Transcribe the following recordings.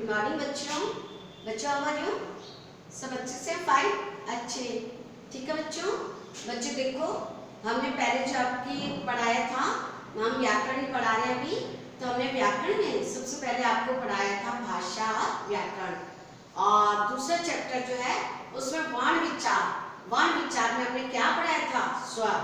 Good morning बच्चों। बच्चों how are you? सब अच्छे से फाइन, अच्छे, ठीक है बच्चों। बच्चों देखो, हमने पहले जो आपकी पढ़ाया था, हम व्याकरण पढ़ा रहे हैं अभी। तो हमने व्याकरण में सबसे पहले आपको पढ़ाया था भाषा और व्याकरण, और दूसरा चैप्टर जो है उसमें वर्ण विचार। वर्ण विचार में हमने क्या पढ़ाया था? स्वर।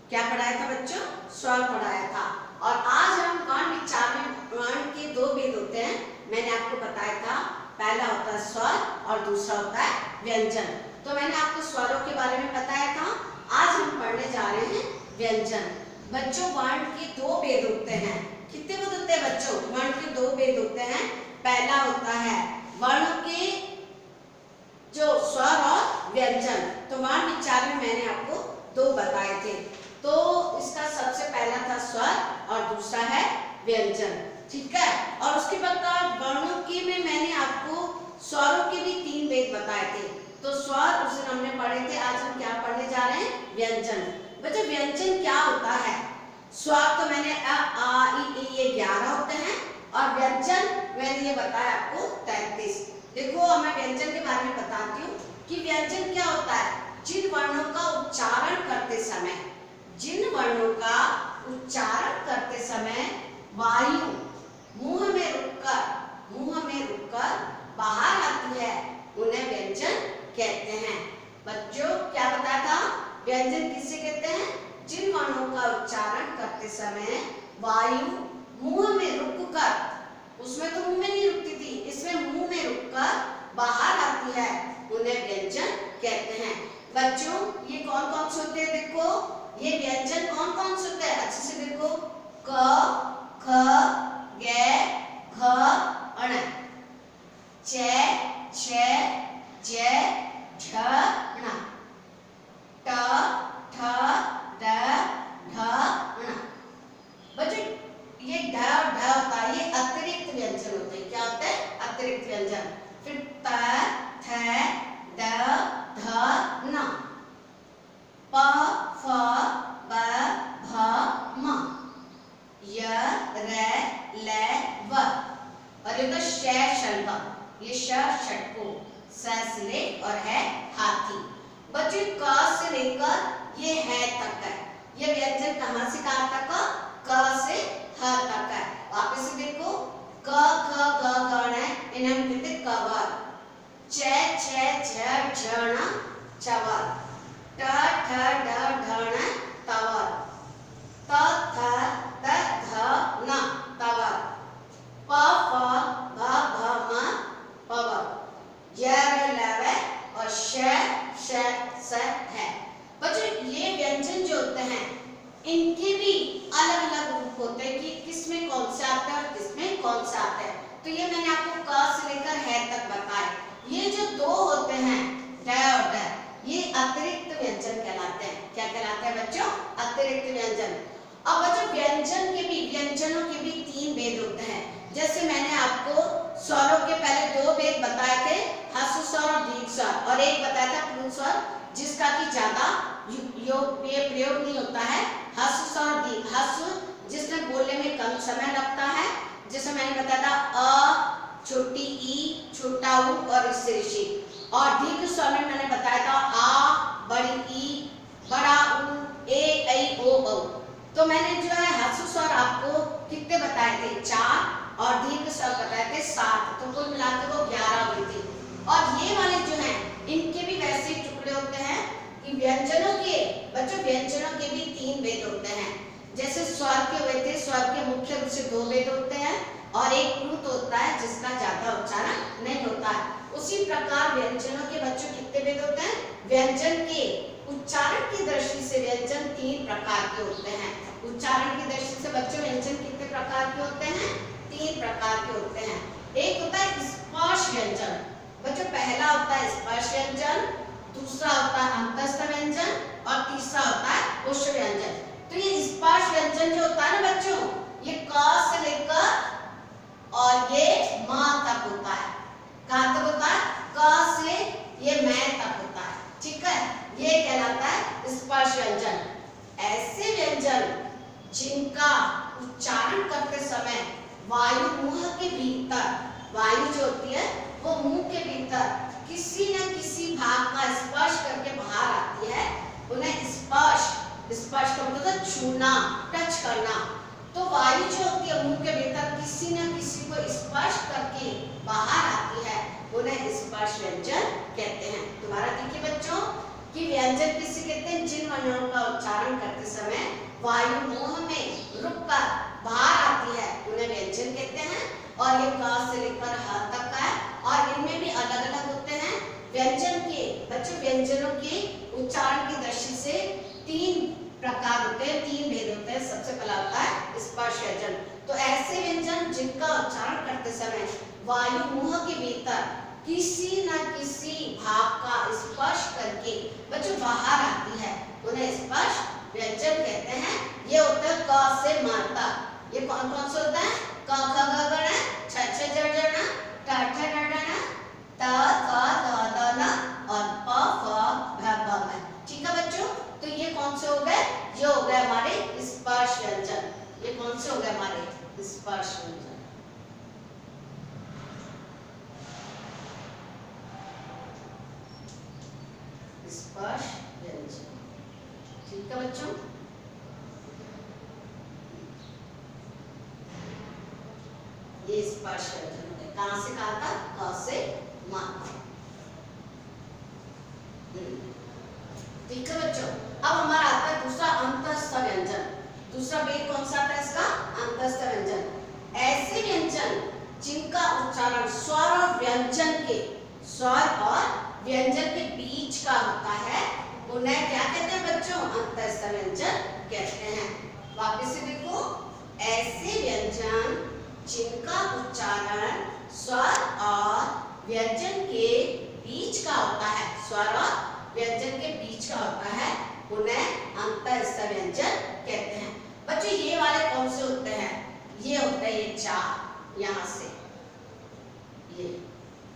क्या पढ़ाया था बच्चों? स्वर पढ़ाया था। और आज हम वर्ण विचार में वर्ण के दो भेद होते हैं, मैंने आपको बताया था। पहला होता है स्वर और दूसरा होता है व्यंजन। तो मैंने आपको स्वरों के बारे में बताया था। आज हम पढ़ने जा रहे हैं व्यंजन। बच्चों वर्ण के दो भेद होते हैं। कितने भेद होते हैं बच्चों? वर्ण के दो भेद होते हैं। पहला होता है वर्णों के जो स्वर और व्यंजन। तो वर्ण विचार में मैंने आपको दो बताए थे। तो इसका सबसे पहला था स्वर और दूसरा है व्यंजन, ठीक है। और उसके बाद वर्णों के में मैंने आपको स्वरों के भी तीन भेद बताए थे। तो स्वर उस दिन हमने पढ़े थे। आज हम क्या पढ़ने जा रहे हैं? व्यंजन। बच्चों व्यंजन क्या होता है? स्वर तो मैंने अ आ इ ई ये 11 होते हैं, और व्यंजन मैंने ये बताया आपको 33। देखो मैं व्यंजन के बारे में बताती हूँ कि व्यंजन क्या होता है। जिन वर्णों का उच्चारण करते समय, जिन वर्णों का उच्चारण करते समय वायु मुंह में रुककर बाहर आती है, उन्हें व्यंजन कहते हैं। बच्चों क्या बताया था? व्यंजन किसे कहते हैं? जिन वर्णों का उच्चारण करते समय वायु मुंह में रुककर, उसमें तो मुंह में नहीं रुकती थी, इसमें मुंह में रुककर बाहर आती है, उन्हें व्यंजन कहते हैं। बच्चों ये कौन कौन से होते हैं? देखो ये व्यंजन कौन कौन से होते हैं, अच्छे से देखो। क, ख, ग, घ, ण, च, छ, ज, झ, ण, ट, ठ, ड, ढ, ण। बच्चों ये ढ और ढ होता है, ये अतिरिक्त व्यंजन होते हैं। क्या होते हैं? अतिरिक्त व्यंजन। फिर त, थ, द, ध, न, प, फ, ब, भ, म, य, र, ल, व। और ये तो श, षल्भ, ये श षट्को, स स्लेट और है हाथी। बच्चों क से लेकर ये है तक है। ये व्यंजन कहाँ से कहाँ तक? क से ह तक है। वापस से देखो, क, ख, ग, घ, ण, इन्हें हम कहते हैं कवर। च, छ, झ, झ, ण, चवर। ट, ठ, ड, ढ, ण, तवर। त, थ, द, ध, न, तवर। प, फ, भ, भ, म, पवर। य, र, ल, व और श, श, स है। बच्चों ये व्यंजन जो होते हैं इनके भी अलग अलग रूप होते हैं कि किसमें कौन से आते हैं और किसमें कौन से आते हैं। तो ये मैंने आपको क से लेकर है तक बताया। ये जो दो होते हैं ड और ड, ये अतिरिक्त व्यंजन कहलाते हैं। क्या कहलाते हैं बच्चों? अतिरिक्त व्यंजन। अब बच्चों व्यंजनों के भी तीन भेद होते हैं। जैसे मैंने आपको स्वरों के पहले दो भेद बताए थे, ह्रस्व स्वर और दीर्घ स्वर, और एक बताया था पूर्ण स्वर, जिसका कि ज्यादा ये प्रयोग नहीं होता है। ह्रस्व स्वर और दीर्घ। ह्रस्व जिसमें बोलने में कम समय लगता है, जैसे मैंने बताया था अ, छोटी ई, छोटा उ और इससे ऋषि। और दीर्घ स्वर में मैंने बताया था आ, बड़ी ई, बड़ा उ, ए, ऐ, ओ, औ। तो मैंने जो है ह्रस्व स्वर आपको कितने बताए थे? 4, और दीर्घ स्वर बताए थे 7। तो कुल मिलाकर वो 11 हुए थे। और ये वाले जो हैं इनके भी वैसे टुकड़े होते हैं कि व्यंजनों के, बच्चों व्यंजनों के भी तीन भेद होते हैं। जैसे स्वर के हुए थे, स्वर के मुख्य रूप से दो भेद होते हैं, और एक प्लुत होता है जिसका ज्यादा उच्चारण नहीं होता है। उसी प्रकार व्यंजनों के बच्चों कितने भेद होते हैं? व्यंजन के उच्चारण की दृष्टि से व्यंजन 3 प्रकार के होते हैं। उच्चारण की दृष्टि से बच्चों व्यंजन कितने प्रकार के होते हैं? 3 प्रकार के होते हैं। एक होता है स्पर्श व्यंजन। बच्चों पहला होता है स्पर्श व्यंजन, दूसरा होता है अंतस्थ व्यंजन, और तीसरा होता है उष्ण व्यंजन। तो ये स्पर्श व्यंजन जो होता है ना बच्चों, ये क से लेकर और ये म तक होता है। कहाँ तक होता है? क से ये म तक होता है, ठीक है। ये कहलाता है स्पर्श व्यंजन। ऐसे व्यंजन जिनका उच्चारण करते समय वायु मुंह के भीतर वायु जो होती है वो मुंह के भीतर किसी न किसी भाग का स्पर्श करके बाहर आती है, उन्हें स्पर्श का मतलब छूना, टच करना। तो वायु जो होती है मुंह के भीतर किसी न किसी को स्पर्श करके बाहर आती है, उन्हें स्पर्श व्यंजन कहते हैं। दोबारा देखिए बच्चों कि व्यंजन किसे कहते हैं? जिन वर्णों का उच्चारण करते समय वायु मुंह में रुककर बाहर आती है, उन्हें व्यंजन कहते हैं। और ये क से लेकर ह तक का है और इनमें भी अलग अलग होते हैं। व्यंजन के बच्चों व्यंजनों के उच्चारण की दृष्टि से 3 प्रकार होते हैं, 3 भेद होते हैं। सबसे पहला होता है स्पर्श व्यंजन। तो ऐसे व्यंजन जिनका उच्चारण करते समय वायु मुंह के भीतर किसी न किसी भाग का स्पर्श करके बच्चों बाहर आती है, उन्हें स्पर्श व्यंजन कहते हैं। ये होता है क से म तक। ये कौन कौन से होता है? क ख ग घ ङ छ छ ज ज ण ट ठ ड ढ ण त थ द ध न और प फ भ भ म। ठीक है बच्चों, तो ये कौन से हो गए? ये हो गए हमारे स्पर्श व्यंजन। ये कौन से हो गए हमारे? स्पर्श व्यंजन। स्पर्श व्यंजन। ठीक है बच्चों, ये स्पर्श व्यंजन है। कहां से कहा था? क से म। ठीक है बच्चों, अब हमारा आता है दूसरा अंतस्थ व्यंजन। दूसरा भेद कौन सा आता है इसका? अंतस्थ व्यंजन। ऐसे व्यंजन जिनका उच्चारण स्वर और व्यंजन के बीच का होता है, उन्हें क्या कहते हैं बच्चों? अंतस्थ व्यंजन कहते हैं। वापस से देखो, ऐसे व्यंजन जिनका उच्चारण स्वर और व्यंजन के बीच का होता है, स्वर और व्यंजन के बीच का होता है, उन्हें अंतस्थ व्यंजन कहते हैं। बच्चों ये वाले कौन से होते हैं? ये होते हैं ये 4 यहां से, ये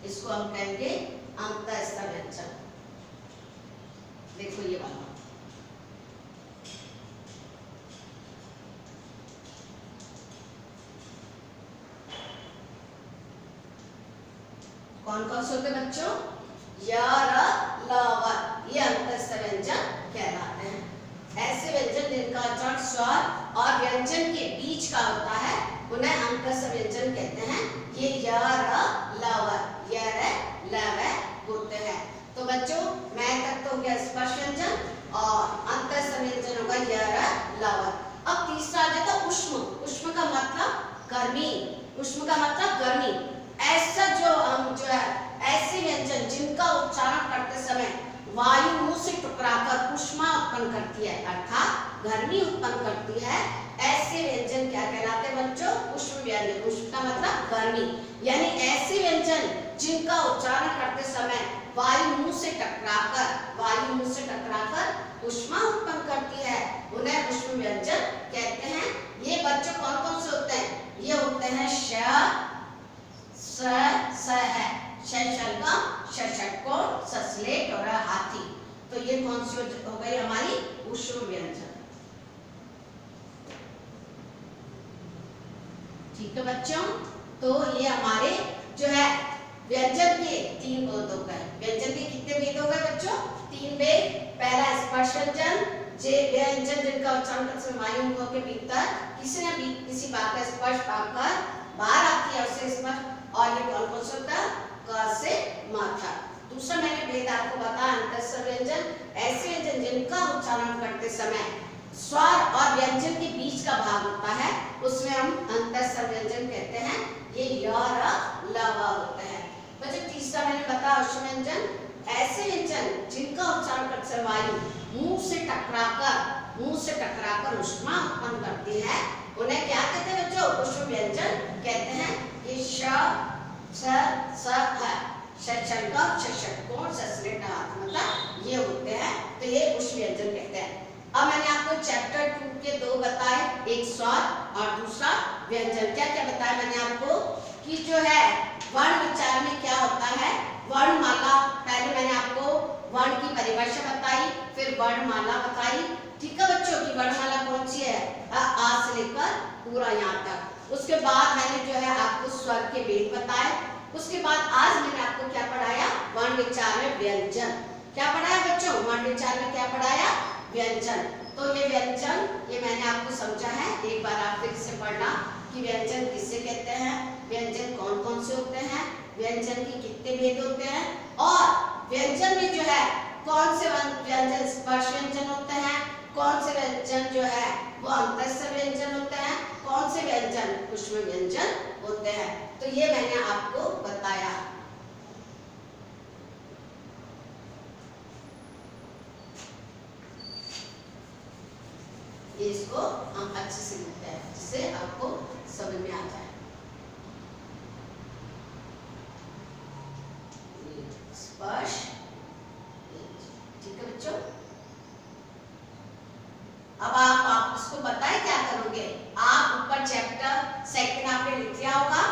इसको हम कहेंगे अंतस्थ व्यंजन। देखो ये वाला कौन कौन से होते हैं बच्चों? य र ल व, ये अंतस्थ व्यंजन कहलाते हैं। ऐसे व्यंजन जिनका उच्चारण स्वर और व्यंजन के बीच का होता है, उन्हें अंतस्थ व्यंजन कहते हैं। ये य र ल व, य र ल व होते हैं। तो बच्चों मैं तक तो हो गया स्पर्श व्यंजन और अंतस्थ व्यंजन होगा य र ल व। अब तीसरा आ जाता उष्म। उष्म का मतलब गर्मी। उष्म का मतलब गर्मी। ऐसा जो है ऐसे व्यंजन जिनका उच्चारण करते समय वायु मुंह से टकराकर उष्मा उत्पन्न करती है, अर्थात गर्मी उत्पन्न करती है, ऐसे व्यंजन क्या कहलाते हैं बच्चों? उष्म व्यंजन। उष्म का मतलब गर्मी, यानी ऐसे व्यंजन जिनका उच्चारण करते समय वायु मुंह से टकराकर उष्मा उत्पन्न करती है, उन्हें उष्म व्यंजन कहते हैं। ये बच्चों कौन कौन से होते हैं? ये होते हैं श, स है, शलगम, षट्कोण, ससलेट और हाथी। तो ये कौन सी हो गई हमारी? उष्म व्यंजन। ठीक है बच्चों, तो ये हमारे जो है व्यंजन के 3 भेद हो गए। व्यंजन के कितने भेद हो गए बच्चों? 3 भेद। पहला स्पर्श व्यंजन, व्यंजन जिनका उच्चारण करते समय वायु मुंह के भीतर किसी बात का स्पर्श पाकर बाहर आती है, उससे स्पर्श। और ये कौन कौन सा होता है? क से म तक। दूसरा मैंने भेद आपको बताया अंतस्थ व्यंजन, ऐसे व्यंजन जिनका उच्चारण करते समय स्वर और व्यंजन के बीच का भाग होता है, उसमें हम अंतस्थ व्यंजन कहते हैं। ये य र ल व होते हैं। बच्चों तीसरा मैंने बताया उष्म व्यंजन, ऐसे व्यंजन जिनका उच्चारण करते समय वायु मुंह से टकराकर उष्मा उत्पन्न करती है, उन्हें क्या कहते हैं बच्चों? उष्म व्यंजन कहते हैं। ये श, स है, षट्कोण, षट्कोण, ससलेट मतलब ये होते हैं। तो ये उष्म व्यंजन कहते हैं। अब मैंने आपको चैप्टर 2 के 2 बताए, एक स्वर और दूसरा व्यंजन। क्या क्या बताया मैंने आपको? कि जो है वर्ण विचार में क्या होता है? वर्णमाला। पहले मैंने आपको वर्ण की परिभाषा बताई, फिर वर्णमाला बताई। ठीक है बच्चों, की वर्णमाला कौन सी है? आ से लेकर पूरा यहाँ तक। उसके बाद मैंने जो है आपको स्वर के भेद बताए। उसके बाद आज मैंने आपको क्या पढ़ाया, वर्ण विचार में व्यंजन। क्या पढ़ाया बच्चों, वर्ण विचार में क्या पढ़ाया, व्यंजन। तो ये व्यंजन ये मैंने आपको समझा है, एक बार आप फिर से पढ़ना कि व्यंजन किसे कहते हैं, व्यंजन कौन कौन से होते हैं, व्यंजन के कितने भेद होते हैं, और व्यंजन में जो है कौन से व्यंजन स्पर्श व्यंजन होते हैं, कौन से व्यंजन जो है वो अंतस्थ व्यंजन होते हैं, कौन से व्यंजन ऊष्म व्यंजन होते हैं। तो ये मैंने आपको बताया। इसको हम अच्छे से लिखते हैं जिससे आपको समझ में आ जाए। स्पर्श, ठीक है बच्चों। अब आप इसको बताए क्या करोगे, आप ऊपर चैप्टर सेकंड आपने लिख लिया होगा।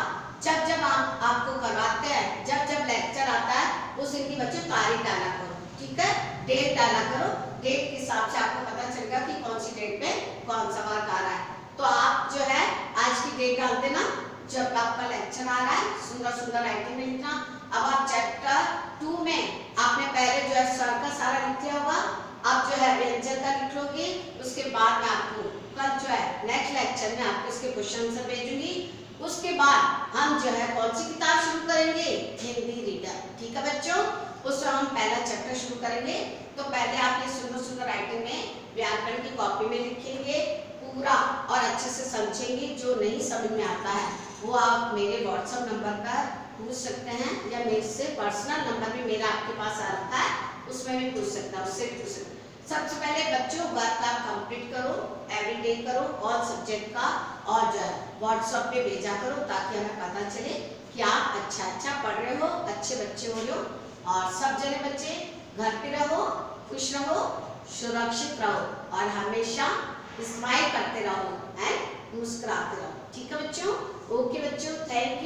जब जब आपको करवाते हैं, जब जब लेक्चर आता है उस दिन की बच्चों तारीख डाला करो, ठीक है, डेट डाला करो। डेट के हिसाब से आपको पता चलेगा कि कौन सी डेट पे कौन सा वर्क आ रहा है। तो आप जो है आज की डेट डाल देना जब आपका लेक्चर आ रहा है, सुंदर सुंदर राइटिंग में लिखना। अब आप चैप्टर 2 में आपने पहले जो है स्वर का सारा लिख लिया होगा, आप जो है व्यंजन का लिख लोगे। उसके बाद में आपको कल जो है नेक्स्ट लेक्चर में आपको इसके क्वेश्चन आंसर भेजूंगी। उसके बाद हम जो है कौन सी किताब शुरू करेंगे, हिंदी रीडर, ठीक है बच्चों। उसमें हम पहला चैप्टर शुरू करेंगे। तो पहले आप ये सुंदर सुंदर राइटिंग में व्याकरण की कॉपी में लिखेंगे पूरा और अच्छे से समझेंगे। जो नहीं समझ में आता है वो आप मेरे व्हाट्सएप नंबर पर पूछ सकते हैं, या मेरे से पर्सनल नंबर भी मेरा आपके पास आ रखा है, उसमें भी पूछ सकता है, उससे भी पूछ सकते हैं। सबसे पहले बच्चों वर्क आप कंप्लीट करो, एवरीडे करो ऑल सब्जेक्ट का, और जो है व्हाट्सएप पे भेजा करो ताकि हमें पता चले कि आप अच्छा पढ़ रहे हो, अच्छे बच्चे हो रहे हो। और सब जने बच्चे घर पे रहो, खुश रहो, सुरक्षित रहो और हमेशा स्माइल करते रहो एंड मुस्कुराते रहो, ठीक है बच्चों। ओके बच्चों, थैंक